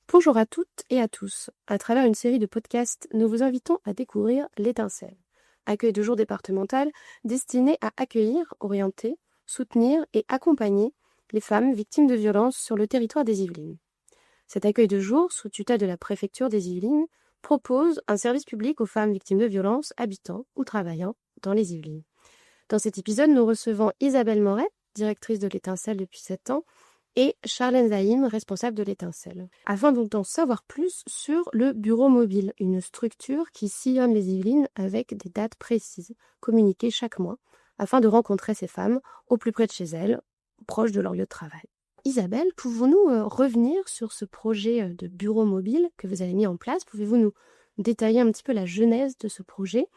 Bonjour à toutes et à tous. À travers une série de podcasts, nous vous invitons à découvrir l'Étincelle, accueil de jour départemental destiné à accueillir, orienter, soutenir et accompagner les femmes victimes de violences sur le territoire des Yvelines. Cet accueil de jour, sous tutelle de la préfecture des Yvelines, propose un service public aux femmes victimes de violences habitant ou travaillant dans les Yvelines. Dans cet épisode, nous recevons Isabelle Moret, directrice de l'Étincelle depuis 7 ans, et Charlène Zahim, responsable de l'Étincelle. Afin donc d'en savoir plus sur le bureau mobile, une structure qui sillonne les Yvelines avec des dates précises, communiquées chaque mois, afin de rencontrer ces femmes au plus près de chez elles, proches de leur lieu de travail. Isabelle, pouvons-nous revenir sur ce projet de bureau mobile que vous avez mis en place? Pouvez-vous nous détailler un petit peu la genèse de ce projet?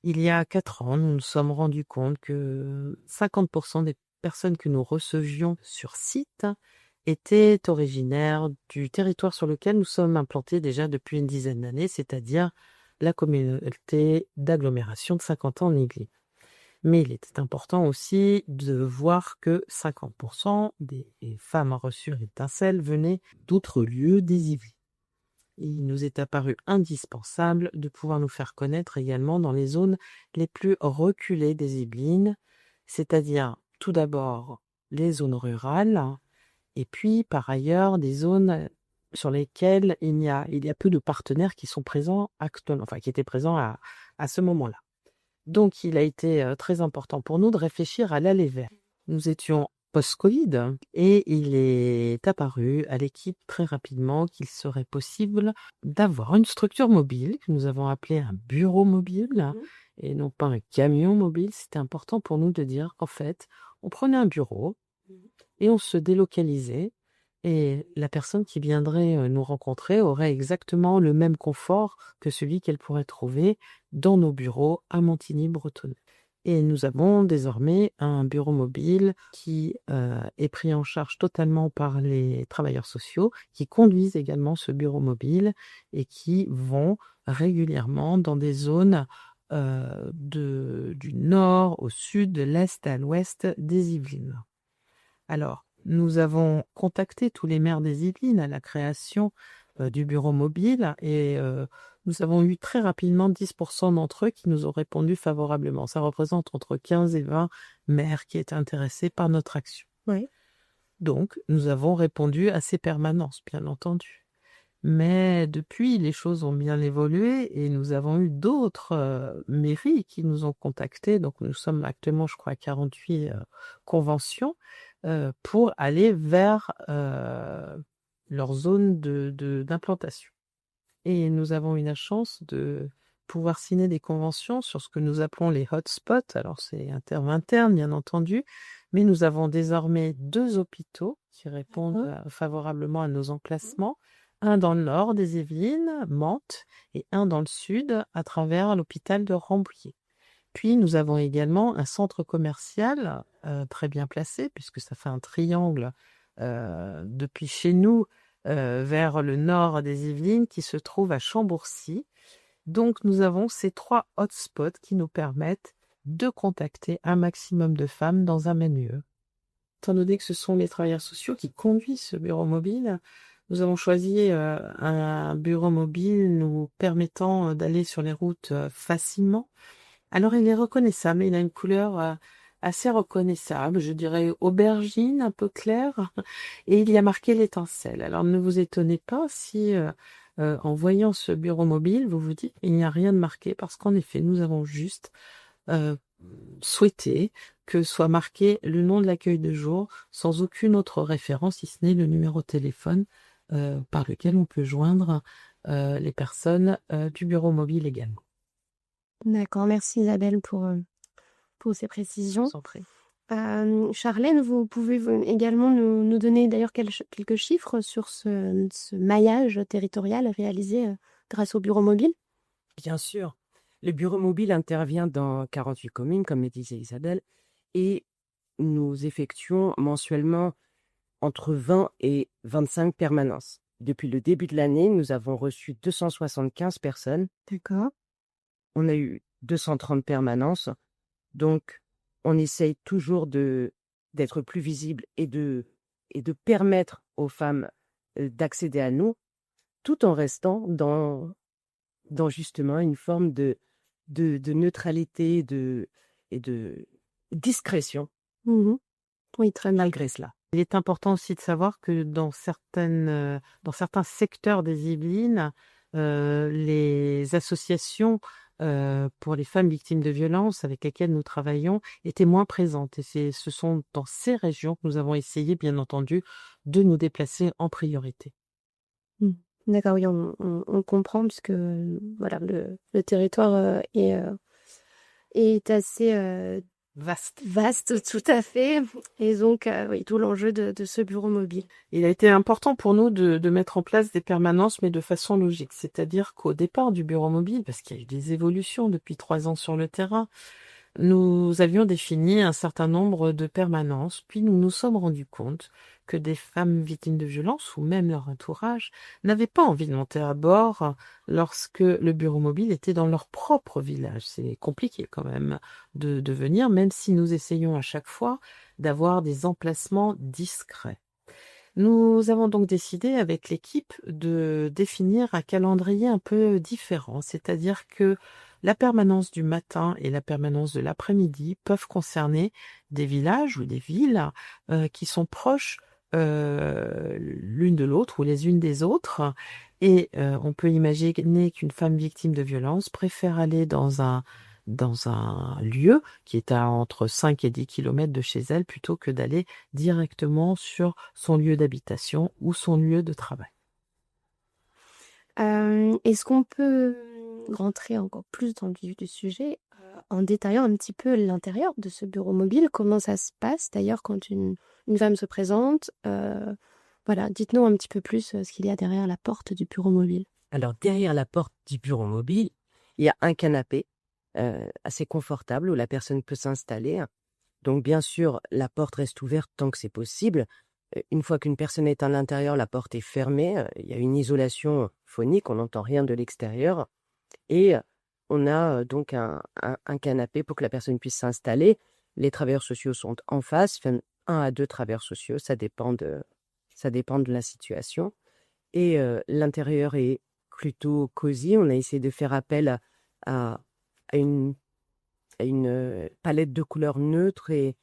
Il y a 4 ans, nous nous sommes rendus compte que 50% des personnes que nous recevions sur site étaient originaires du territoire sur lequel nous sommes implantés déjà depuis une dizaine d'années, c'est-à-dire la communauté d'agglomération de Saint-Quentin en Yvelines. Mais il était important aussi de voir que 50% des femmes reçues à l'Étincelle venaient d'autres lieux des Yvelines. Il nous est apparu indispensable de pouvoir nous faire connaître également dans les zones les plus reculées des Yvelines, c'est-à-dire tout d'abord les zones rurales, et puis par ailleurs des zones sur lesquelles il y a peu de partenaires qui sont présents actuellement, enfin qui étaient présents à ce moment-là. Donc il a été très important pour nous de réfléchir à l'aller vers. Nous étions post-Covid et il est apparu à l'équipe très rapidement qu'il serait possible d'avoir une structure mobile que nous avons appelée un bureau mobile et non pas un camion mobile. C'était important pour nous de dire qu'en fait, on prenait un bureau et on se délocalisait et la personne qui viendrait nous rencontrer aurait exactement le même confort que celui qu'elle pourrait trouver dans nos bureaux à Montigny-Bretonneux. Et nous avons désormais un bureau mobile qui est pris en charge totalement par les travailleurs sociaux, qui conduisent également ce bureau mobile et qui vont régulièrement dans des zones du nord au sud, de l'est à l'ouest des Yvelines. Alors, nous avons contacté tous les maires des Yvelines à la création du bureau mobile et nous avons eu très rapidement 10% d'entre eux qui nous ont répondu favorablement. Ça représente entre 15 et 20 maires qui étaient intéressés par notre action. Oui. Donc, nous avons répondu à ces permanences, bien entendu. Mais depuis, les choses ont bien évolué et nous avons eu d'autres mairies qui nous ont contactés. Donc, nous sommes actuellement, je crois, à 48 conventions pour aller vers leur zone d'implantation. Et nous avons eu la chance de pouvoir signer des conventions sur ce que nous appelons les hotspots. Alors, c'est un terme interne, bien entendu, mais nous avons désormais 2 hôpitaux qui répondent favorablement à nos emplacements. Un dans le nord des Yvelines, Mantes, et un dans le sud, à travers l'hôpital de Rambouillet. Puis, nous avons également un centre commercial très bien placé, puisque ça fait un triangle depuis chez nous vers le nord des Yvelines, qui se trouve à Chambourcy. Donc, nous avons ces 3 hotspots qui nous permettent de contacter un maximum de femmes dans un même lieu. Étant donné que ce sont les travailleurs sociaux qui conduisent ce bureau mobile, nous avons choisi un bureau mobile nous permettant d'aller sur les routes facilement. Alors, il est reconnaissable, il a une couleur assez reconnaissable, je dirais aubergine, un peu claire, et il y a marqué l'Étincelle. Alors, ne vous étonnez pas si, en voyant ce bureau mobile, vous vous dites il n'y a rien de marqué, parce qu'en effet, nous avons juste souhaité que soit marqué le nom de l'accueil de jour, sans aucune autre référence, si ce n'est le numéro de téléphone par lequel on peut joindre les personnes du bureau mobile également. D'accord, merci Isabelle pour ces précisions. Sans prix. Charlène, vous pouvez également nous donner d'ailleurs quelques chiffres sur ce maillage territorial réalisé grâce au bureau mobile? Bien sûr. Le bureau mobile intervient dans 48 communes, comme le disait Isabelle, et nous effectuons mensuellement entre 20 et 25 permanences. Depuis le début de l'année, nous avons reçu 275 personnes. D'accord. On a eu 230 permanences. Donc, on essaye toujours d'être plus visible et de permettre aux femmes d'accéder à nous. tout en restant dans justement une forme de neutralité et de discrétion, Mmh. Oui, très bien. malgré cela. Il est important aussi de savoir que dans certains secteurs des Yvelines, les associations, pour les femmes victimes de violences avec lesquelles nous travaillons étaient moins présentes et ce sont dans ces régions que nous avons essayé, bien entendu, de nous déplacer en priorité. Mmh. D'accord, oui, on comprend puisque, voilà, le territoire, est assez, Vaste. vaste, tout à fait et donc oui, tout l'enjeu de ce bureau mobile. Il a été important pour nous de mettre en place des permanences, mais de façon logique. C'est-à-dire qu'au départ du bureau mobile, parce qu'il y a eu des évolutions depuis 3 ans sur le terrain, nous avions défini un certain nombre de permanences, puis nous nous sommes rendus compte que des femmes victimes de violences ou même leur entourage n'avaient pas envie de monter à bord lorsque le bureau mobile était dans leur propre village. C'est compliqué quand même de venir, même si nous essayons à chaque fois d'avoir des emplacements discrets. Nous avons donc décidé avec l'équipe de définir un calendrier un peu différent, c'est-à-dire que la permanence du matin et la permanence de l'après-midi peuvent concerner des villages ou des villes qui sont proches l'une de l'autre ou les unes des autres. Et on peut imaginer qu'une femme victime de violence préfère aller dans un lieu qui est à entre 5 et 10 kilomètres de chez elle plutôt que d'aller directement sur son lieu d'habitation ou son lieu de travail. Est-ce qu'on peut rentrer encore plus dans le vif du sujet, en détaillant un petit peu l'intérieur de ce bureau mobile? Comment ça se passe d'ailleurs quand une femme se présente? Voilà, dites-nous un petit peu plus, ce qu'il y a derrière la porte du bureau mobile. Alors, derrière la porte du bureau mobile, il y a un canapé assez confortable où la personne peut s'installer. Donc, bien sûr, la porte reste ouverte tant que c'est possible. Une fois qu'une personne est à l'intérieur, la porte est fermée. Il y a une isolation phonique, on n'entend rien de l'extérieur. Et on a donc un canapé pour que la personne puisse s'installer. Les travailleurs sociaux sont en face, enfin, 1 à 2 travailleurs sociaux, ça dépend de la situation. Et l'intérieur est plutôt cosy. On a essayé de faire appel à une palette de couleurs neutres et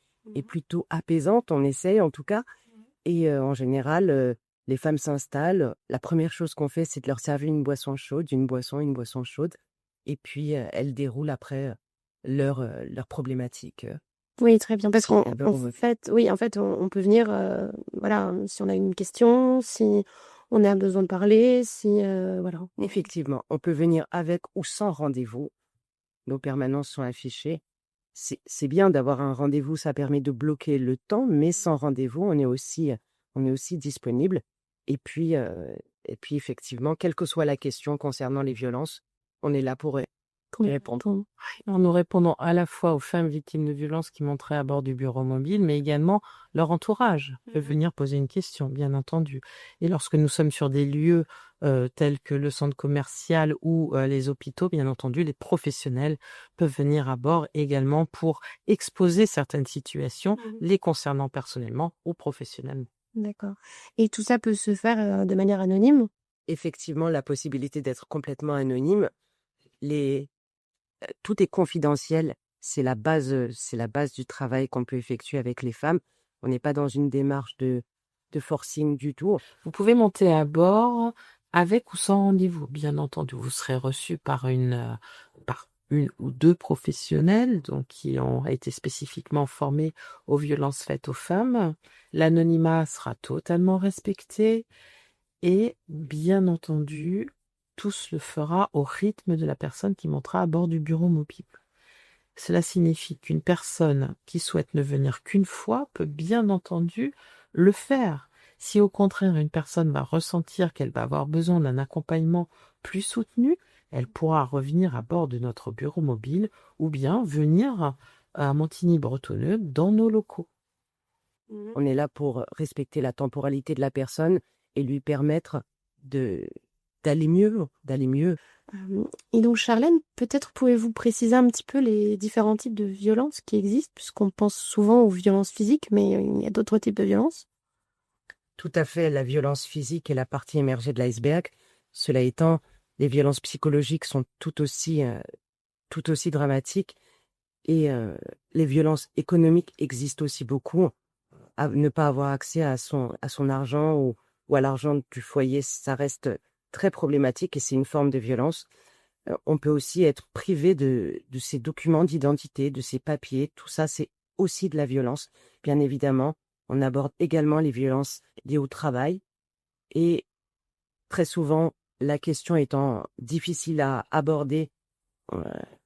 plutôt apaisante. On essaye en tout cas. Et en général, les femmes s'installent. La première chose qu'on fait, c'est de leur servir une boisson chaude, une boisson chaude. Et puis, elles déroulent après leur problématique. Oui, très bien, parce Si elles en veulent. fait, oui, en fait, on peut venir, voilà, si on a une question, si on a besoin de parler, si, voilà. Effectivement, on peut venir avec ou sans rendez-vous. Nos permanences sont affichées. C'est bien d'avoir un rendez-vous, ça permet de bloquer le temps, mais sans rendez-vous, on est aussi disponible. Et puis effectivement, quelle que soit la question concernant les violences, on est là pour y répondre. Complètement. Alors, nous répondons à la fois aux femmes victimes de violences qui monteraient à bord du bureau mobile, mais également leur entourage peut venir poser une question, bien entendu. Et lorsque nous sommes sur des lieux tels que le centre commercial ou les hôpitaux, bien entendu, les professionnels peuvent venir à bord également pour exposer certaines situations les concernant personnellement ou professionnellement. D'accord, et tout ça peut se faire, de manière anonyme? Effectivement, la possibilité d'être complètement anonyme, tout est confidentiel. C'est la base du travail qu'on peut effectuer avec les femmes. On n'est pas dans une démarche de forcing du tout. Vous pouvez monter à bord avec ou sans rendez-vous, bien entendu. Vous serez reçu par une ou 2 professionnels donc qui ont été spécifiquement formés aux violences faites aux femmes. L'anonymat sera totalement respecté et bien entendu, tout se le fera au rythme de la personne qui montera à bord du bureau mobile. Cela signifie qu'une personne qui souhaite ne venir qu'une fois peut bien entendu le faire. Si au contraire une personne va ressentir qu'elle va avoir besoin d'un accompagnement plus soutenu, elle pourra revenir à bord de notre bureau mobile ou bien venir à Montigny-Bretonneux dans nos locaux. On est là pour respecter la temporalité de la personne et lui permettre d'aller mieux. Et donc Charlène, peut-être pouvez-vous préciser un petit peu les différents types de violences qui existent? Puisqu'on pense souvent aux violences physiques, mais il y a d'autres types de violences? Tout à fait, la violence physique est la partie émergée de l'iceberg. Cela étant, les violences psychologiques sont tout aussi dramatiques et les violences économiques existent aussi beaucoup. Ne pas avoir accès à son argent ou à l'argent du foyer, ça reste très problématique et c'est une forme de violence. On peut aussi être privé de ses documents d'identité, de ses papiers. Tout ça, c'est aussi de la violence. Bien évidemment, on aborde également les violences liées au travail. Et très souvent, la question étant difficile à aborder, euh,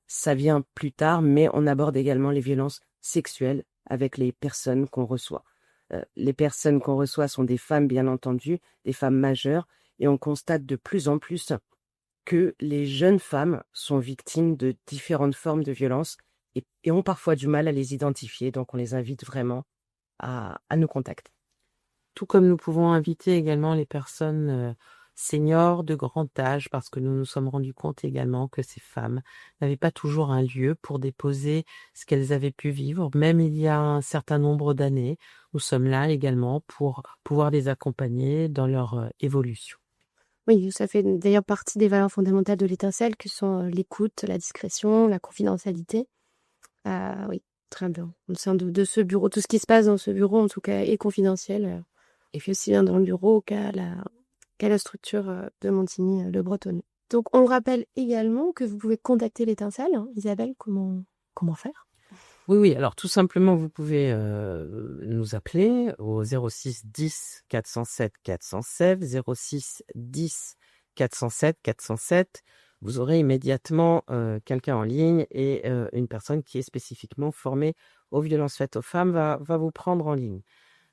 ça vient plus tard, mais on aborde également les violences sexuelles avec les personnes qu'on reçoit. Les personnes qu'on reçoit sont des femmes, bien entendu, des femmes majeures, et on constate de plus en plus que les jeunes femmes sont victimes de différentes formes de violence et ont parfois du mal à les identifier. Donc, on les invite vraiment à nous contacter. Tout comme nous pouvons inviter également les personnes seniors de grand âge, parce que nous nous sommes rendus compte également que ces femmes n'avaient pas toujours un lieu pour déposer ce qu'elles avaient pu vivre, même il y a un certain nombre d'années. Nous sommes là également pour pouvoir les accompagner dans leur évolution. Oui, ça fait d'ailleurs partie des valeurs fondamentales de l'étincelle, que sont l'écoute, la discrétion, la confidentialité. Oui, très bien. Au sein de ce bureau, tout ce qui se passe dans ce bureau, en tout cas, est confidentiel, et fait aussi bien dans le bureau qu'à la structure de Montigny-le Bretonneux. Donc, on rappelle également que vous pouvez contacter l'étincelle. Isabelle, comment faire? Oui, alors tout simplement, vous pouvez nous appeler au 06 10 407 407, 06 10 407 407. Vous aurez immédiatement quelqu'un en ligne et une personne qui est spécifiquement formée aux violences faites aux femmes va vous prendre en ligne.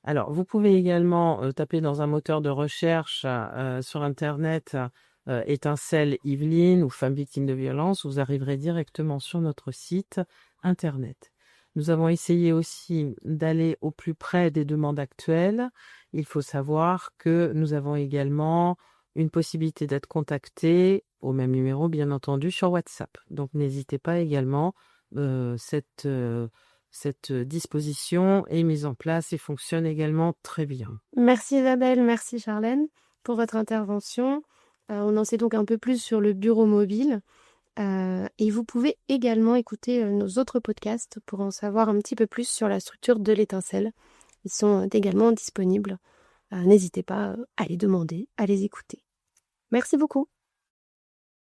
Alors, vous pouvez également taper dans un moteur de recherche sur Internet étincelle Yvelines ou femmes victimes de violences. Vous arriverez directement sur notre site Internet. Nous avons essayé aussi d'aller au plus près des demandes actuelles. Il faut savoir que nous avons également une possibilité d'être contacté au même numéro, bien entendu, sur WhatsApp. Donc, n'hésitez pas également. Cette disposition est mise en place et fonctionne également très bien. Merci Isabelle, merci Charlène pour votre intervention. On en sait donc un peu plus sur le bureau mobile. Et vous pouvez également écouter nos autres podcasts pour en savoir un petit peu plus sur la structure de l'étincelle. Ils sont également disponibles. N'hésitez pas à les demander, à les écouter. Merci beaucoup.